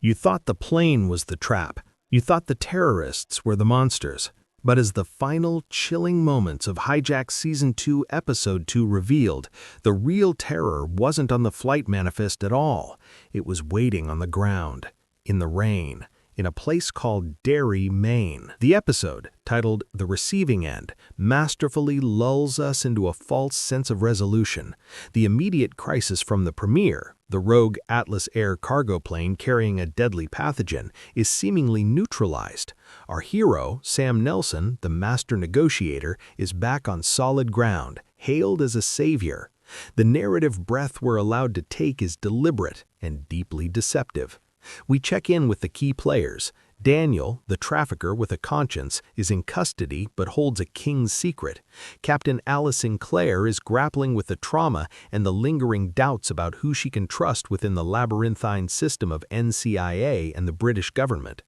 You thought the plane was the trap. You thought the terrorists were the monsters. But as the final chilling moments of Hijack Season 2 Episode 2 revealed, the real terror wasn't on the flight manifest at all. It was waiting on the ground, in the rain, in a place called Derry, Maine. The episode, titled The Receiving End, masterfully lulls us into a false sense of resolution. The immediate crisis from the premiere, the rogue Atlas Air cargo plane carrying a deadly pathogen, is seemingly neutralized. Our hero, Sam Nelson, the master negotiator, is back on solid ground, hailed as a savior. The narrative breath we're allowed to take is deliberate and deeply deceptive. We check in with the key players. Daniel, the trafficker with a conscience, is in custody but holds a king's secret. Captain Alice Sinclair is grappling with the trauma and the lingering doubts about who she can trust within the labyrinthine system of NCIA and the British government.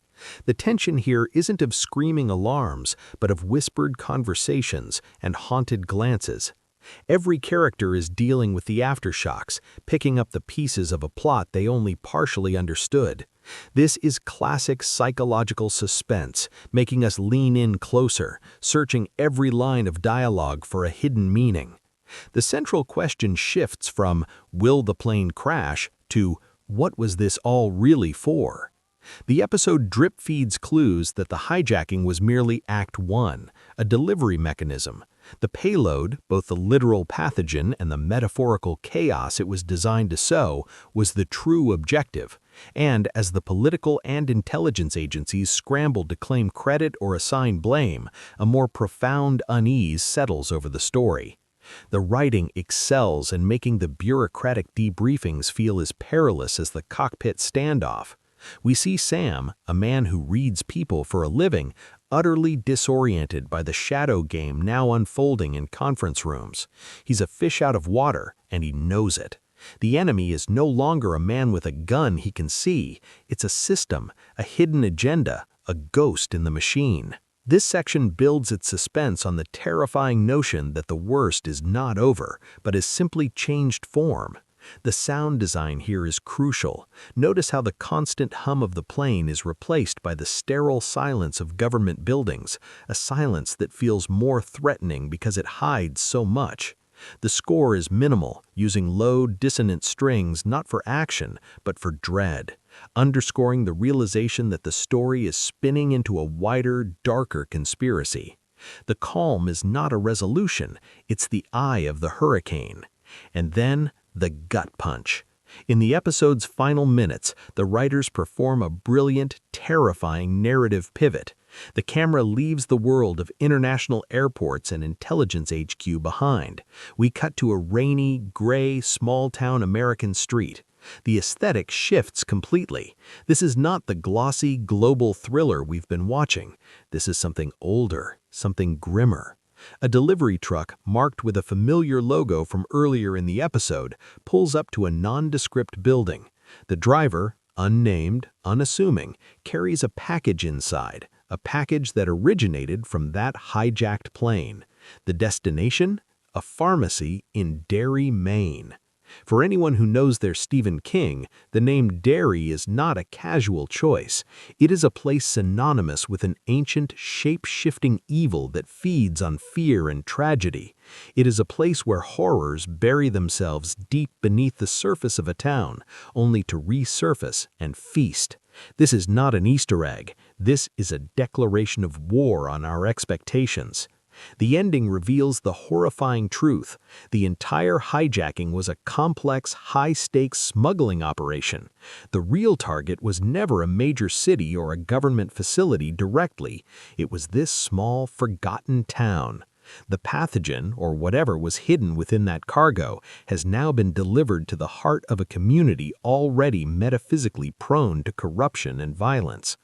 The tension here isn't of screaming alarms, but of whispered conversations and haunted glances. Every character is dealing with the aftershocks, picking up the pieces of a plot they only partially understood. This is classic psychological suspense, making us lean in closer, searching every line of dialogue for a hidden meaning. The central question shifts from, "Will the plane crash?" to, "What was this all really for?" The episode drip feeds clues that the hijacking was merely Act 1, a delivery mechanism. The payload, both the literal pathogen and the metaphorical chaos it was designed to sow, was the true objective. And as the political and intelligence agencies scrambled to claim credit or assign blame, a more profound unease settles over the story. The writing excels in making the bureaucratic debriefings feel as perilous as the cockpit standoff. We see Sam, a man who reads people for a living, utterly disoriented by the shadow game now unfolding in conference rooms. He's a fish out of water, and he knows it. The enemy is no longer a man with a gun he can see. It's a system, a hidden agenda, a ghost in the machine. This section builds its suspense on the terrifying notion that the worst is not over, but has simply changed form. The sound design here is crucial. Notice how the constant hum of the plane is replaced by the sterile silence of government buildings, a silence that feels more threatening because it hides so much. The score is minimal, using low, dissonant strings not for action, but for dread, underscoring the realization that the story is spinning into a wider, darker conspiracy. The calm is not a resolution, it's the eye of the hurricane. And then, the gut punch. In the episode's final minutes, the writers perform a brilliant, terrifying narrative pivot. The camera leaves the world of international airports and intelligence HQ behind. We cut to a rainy, gray, small-town American street. The aesthetic shifts completely. This is not the glossy, global thriller we've been watching. This is something older, something grimmer. A delivery truck, marked with a familiar logo from earlier in the episode, pulls up to a nondescript building. The driver, unnamed, unassuming, carries a package inside, a package that originated from that hijacked plane. The destination? A pharmacy in Derry, Maine. For anyone who knows their Stephen King, the name Derry is not a casual choice. It is a place synonymous with an ancient, shape-shifting evil that feeds on fear and tragedy. It is a place where horrors bury themselves deep beneath the surface of a town, only to resurface and feast. This is not an Easter egg. This is a declaration of war on our expectations. The ending reveals the horrifying truth. The entire hijacking was a complex, high-stakes smuggling operation. The real target was never a major city or a government facility directly. It was this small, forgotten town. The pathogen, or whatever was hidden within that cargo, has now been delivered to the heart of a community already metaphysically prone to corruption and violence.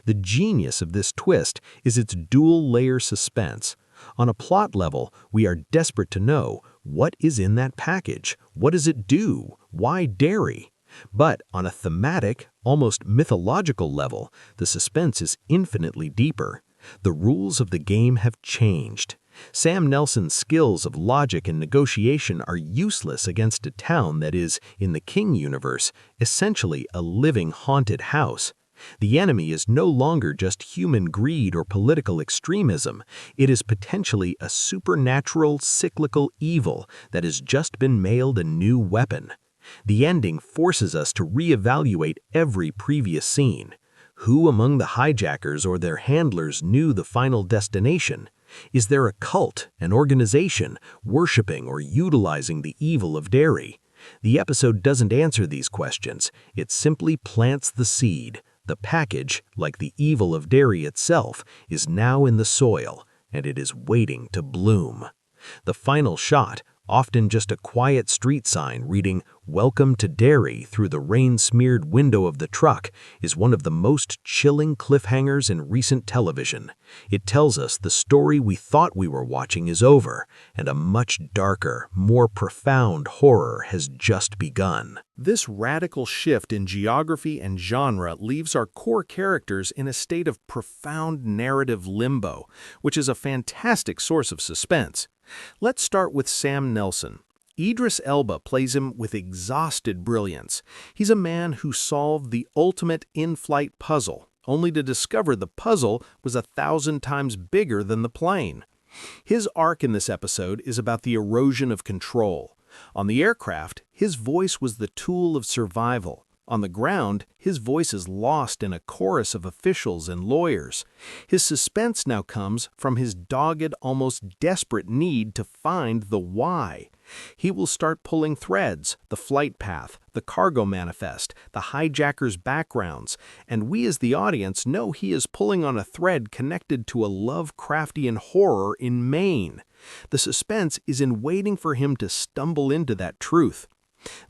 The genius of this twist is its dual-layer suspense. On a plot level, we are desperate to know, what is in that package? What does it do? Why Derry? But on a thematic, almost mythological level, the suspense is infinitely deeper. The rules of the game have changed. Sam Nelson's skills of logic and negotiation are useless against a town that is, in the King universe, essentially a living haunted house. The enemy is no longer just human greed or political extremism. It is potentially a supernatural, cyclical evil that has just been mailed a new weapon. The ending forces us to reevaluate every previous scene. Who among the hijackers or their handlers knew the final destination? Is there a cult, an organization, worshiping or utilizing the evil of Derry? The episode doesn't answer these questions. It simply plants the seed. The package, like the evil of Derry itself, is now in the soil, and it is waiting to bloom. The final shot, often just a quiet street sign reading "Welcome to Derry" through the rain-smeared window of the truck, is one of the most chilling cliffhangers in recent television. It tells us the story we thought we were watching is over, and a much darker, more profound horror has just begun. This radical shift in geography and genre leaves our core characters in a state of profound narrative limbo, which is a fantastic source of suspense. Let's start with Sam Nelson. Idris Elba plays him with exhausted brilliance. He's a man who solved the ultimate in-flight puzzle, only to discover the puzzle was 1,000 times bigger than the plane. His arc in this episode is about the erosion of control. On the aircraft, his voice was the tool of survival. On the ground, his voice is lost in a chorus of officials and lawyers. His suspense now comes from his dogged, almost desperate need to find the why. He will start pulling threads, the flight path, the cargo manifest, the hijackers' backgrounds, and we as the audience know he is pulling on a thread connected to a Lovecraftian horror in Maine. The suspense is in waiting for him to stumble into that truth.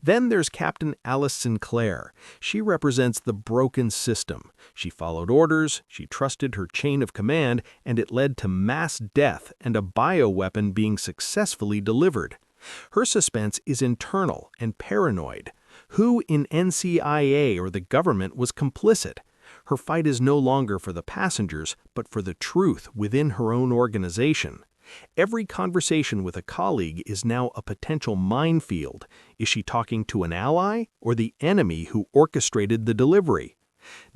Then there's Captain Alice Sinclair. She represents the broken system. She followed orders, she trusted her chain of command, and it led to mass death and a bioweapon being successfully delivered. Her suspense is internal and paranoid. Who in NCIA or the government was complicit? Her fight is no longer for the passengers, but for the truth within her own organization. Every conversation with a colleague is now a potential minefield. Is she talking to an ally or the enemy who orchestrated the delivery?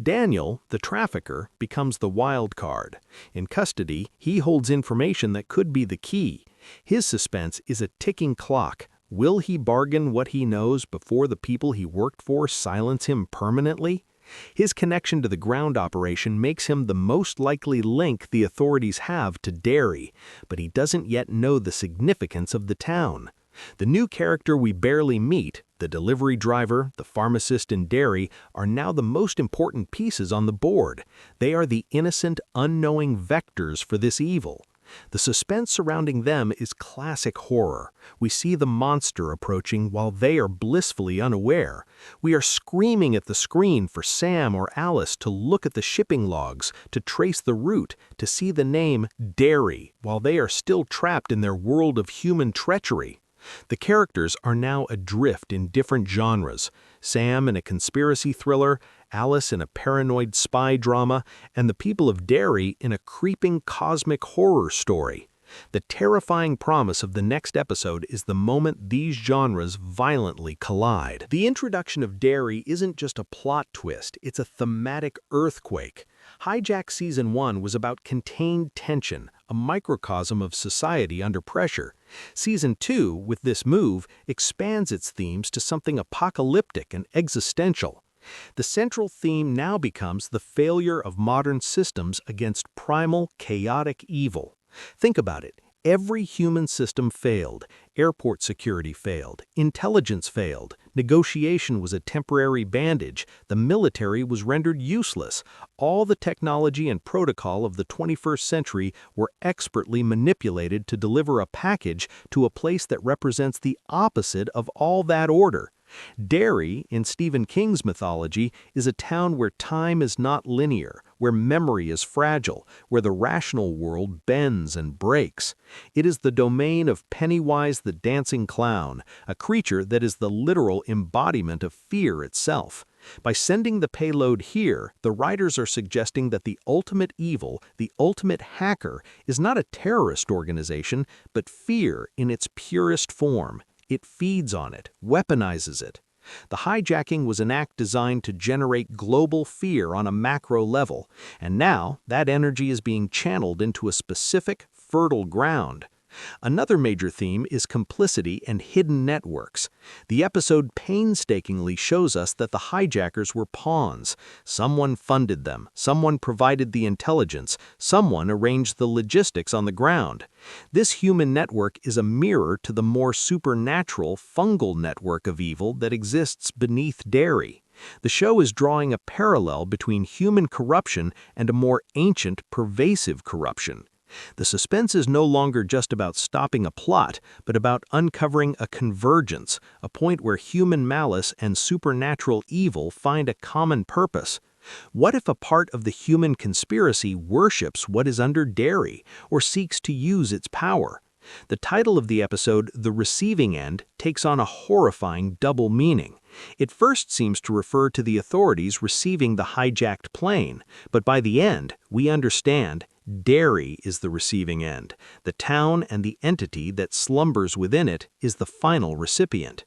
Daniel, the trafficker, becomes the wild card. In custody, he holds information that could be the key. His suspense is a ticking clock. Will he bargain what he knows before the people he worked for silence him permanently? His connection to the ground operation makes him the most likely link the authorities have to Derry, but he doesn't yet know the significance of the town. The new character we barely meet, the delivery driver, the pharmacist in Derry, are now the most important pieces on the board. They are the innocent, unknowing vectors for this evil. The suspense surrounding them is classic horror. We see the monster approaching while they are blissfully unaware. We are screaming at the screen for Sam or Alice to look at the shipping logs, to trace the route, to see the name Derry, while they are still trapped in their world of human treachery. The characters are now adrift in different genres. Sam in a conspiracy thriller, Alice in a paranoid spy drama, and the people of Derry in a creeping cosmic horror story. The terrifying promise of the next episode is the moment these genres violently collide. The introduction of Derry isn't just a plot twist, it's a thematic earthquake. Hijack Season 1 was about contained tension, a microcosm of society under pressure. Season 2, with this move, expands its themes to something apocalyptic and existential. The central theme now becomes the failure of modern systems against primal, chaotic evil. Think about it. Every human system failed. Airport security failed. Intelligence failed. Negotiation was a temporary bandage. The military was rendered useless. All the technology and protocol of the 21st century were expertly manipulated to deliver a package to a place that represents the opposite of all that order. Derry, in Stephen King's mythology, is a town where time is not linear, where memory is fragile, where the rational world bends and breaks. It is the domain of Pennywise the dancing clown, a creature that is the literal embodiment of fear itself. By sending the payload here, the writers are suggesting that the ultimate evil, the ultimate hacker, is not a terrorist organization, but fear in its purest form. It feeds on it, weaponizes it. The hijacking was an act designed to generate global fear on a macro level, and now that energy is being channeled into a specific, fertile ground. Another major theme is complicity and hidden networks. The episode painstakingly shows us that the hijackers were pawns. Someone funded them, someone provided the intelligence, someone arranged the logistics on the ground. This human network is a mirror to the more supernatural, fungal network of evil that exists beneath Derry. The show is drawing a parallel between human corruption and a more ancient, pervasive corruption. The suspense is no longer just about stopping a plot, but about uncovering a convergence, a point where human malice and supernatural evil find a common purpose. What if a part of the human conspiracy worships what is under Derry, or seeks to use its power? The title of the episode, The Receiving End, takes on a horrifying double meaning. It first seems to refer to the authorities receiving the hijacked plane, but by the end, we understand Derry is the receiving end. The town and the entity that slumbers within it is the final recipient.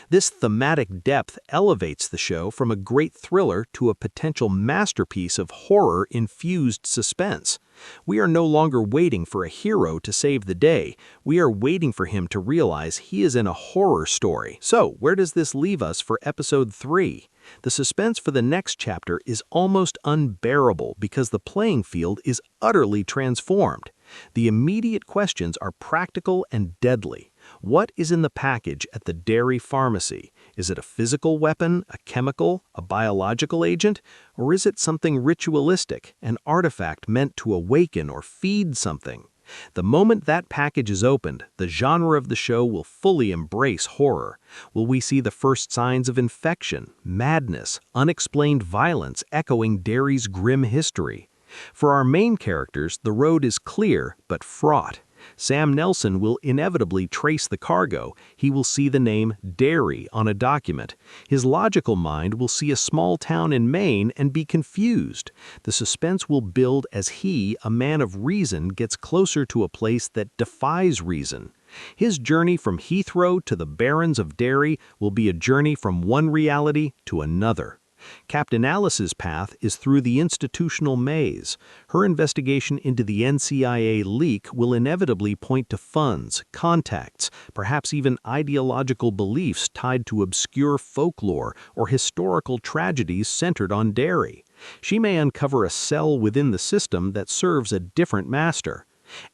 This thematic depth elevates the show from a great thriller to a potential masterpiece of horror-infused suspense. We are no longer waiting for a hero to save the day. We are waiting for him to realize he is in a horror story. So, where does this leave us for episode 3? The suspense for the next chapter is almost unbearable because the playing field is utterly transformed. The immediate questions are practical and deadly. What is in the package at the Derry pharmacy? Is it a physical weapon, a chemical, a biological agent, or is it something ritualistic, an artifact meant to awaken or feed something? The moment that package is opened, the genre of the show will fully embrace horror. Will we see the first signs of infection, madness, unexplained violence echoing Derry's grim history? For our main characters, the road is clear but fraught. Sam Nelson will inevitably trace the cargo. He will see the name Derry on a document. His logical mind will see a small town in Maine and be confused. The suspense will build as he, a man of reason, gets closer to a place that defies reason. His journey from Heathrow to the barrens of Derry will be a journey from one reality to another. Captain Alice's path is through the institutional maze. Her investigation into the NCIA leak will inevitably point to funds, contacts, perhaps even ideological beliefs tied to obscure folklore or historical tragedies centered on Derry. She may uncover a cell within the system that serves a different master.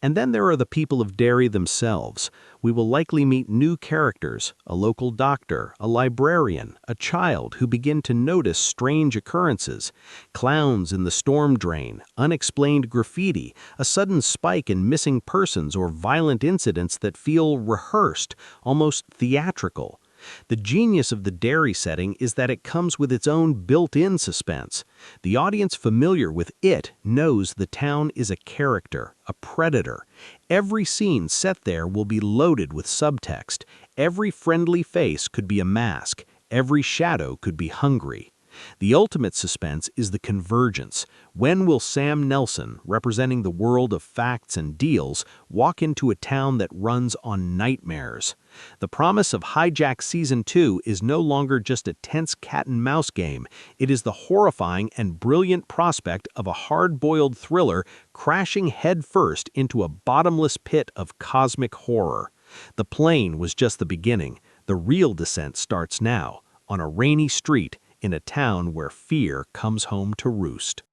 And then there are the people of Derry themselves. We will likely meet new characters, a local doctor, a librarian, a child who begin to notice strange occurrences, clowns in the storm drain, unexplained graffiti, a sudden spike in missing persons or violent incidents that feel rehearsed, almost theatrical. The genius of the Derry setting is that it comes with its own built-in suspense. The audience familiar with it knows the town is a character, a predator. Every scene set there will be loaded with subtext. Every friendly face could be a mask. Every shadow could be hungry. The ultimate suspense is the convergence. When will Sam Nelson, representing the world of facts and deals, walk into a town that runs on nightmares? The promise of Hijack Season 2 is no longer just a tense cat-and-mouse game. It is the horrifying and brilliant prospect of a hard-boiled thriller crashing headfirst into a bottomless pit of cosmic horror. The plane was just the beginning. The real descent starts now, on a rainy street, in a town where fear comes home to roost.